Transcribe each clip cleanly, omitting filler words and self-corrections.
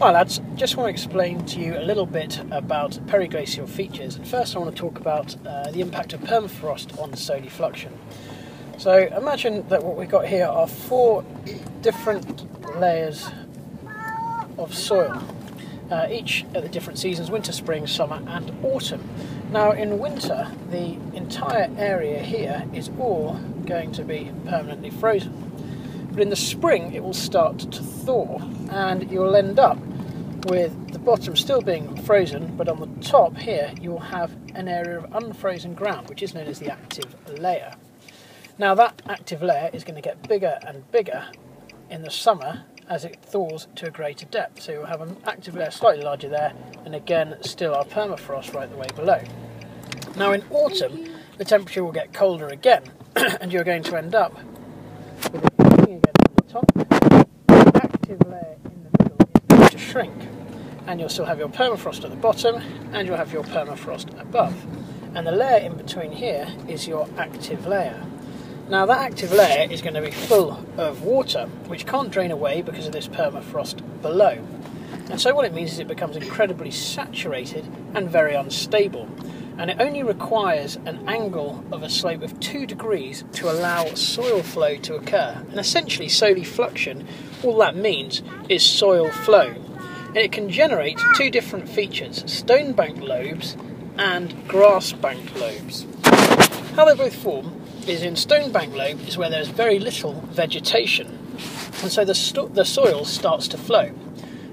Hi lads, just want to explain to you a little bit about periglacial features, and first I want to talk about the impact of permafrost on solar fluxion. So imagine that what we've got here are 4 different layers of soil, each at the different seasons: winter, spring, summer and autumn. Now in winter the entire area here is all going to be permanently frozen, but in the spring it will start to thaw and you'll end up with the bottom still being frozen, but on the top here you will have an area of unfrozen ground, which is known as the active layer. Now that active layer is going to get bigger and bigger in the summer as it thaws to a greater depth. So you'll have an active layer slightly larger there, and again still our permafrost right the way below. Now in autumn the temperature will get colder again and you're going to end up with it again on the top. The active layer in the middle is going to shrink, and you'll still have your permafrost at the bottom and you'll have your permafrost above, and the layer in between here is your active layer. Now that active layer is going to be full of water which can't drain away because of this permafrost below, and so what it means is it becomes incredibly saturated and very unstable, and it only requires an angle of a slope of 2 degrees to allow soil flow to occur. And essentially solar fluxion, all that means is soil flow, and it can generate 2 different features: stone bank lobes and grass bank lobes. How they both form is in stone bank lobe is where there's very little vegetation, and so the soil starts to flow,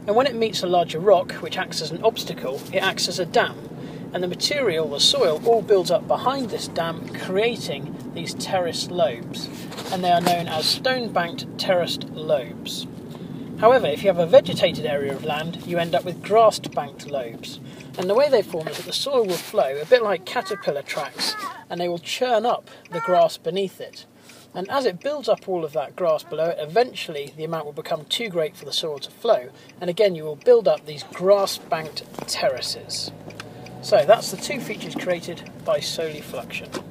and when it meets a larger rock which acts as an obstacle, it acts as a dam, and the material, the soil, all builds up behind this dam, creating these terraced lobes, and they are known as stone banked terraced lobes. However, if you have a vegetated area of land, you end up with grassed banked lobes, and the way they form is that the soil will flow a bit like caterpillar tracks, and they will churn up the grass beneath it. And as it builds up all of that grass below it, eventually the amount will become too great for the soil to flow, and again you will build up these grass-banked terraces. So that's the 2 features created by solar fluxion.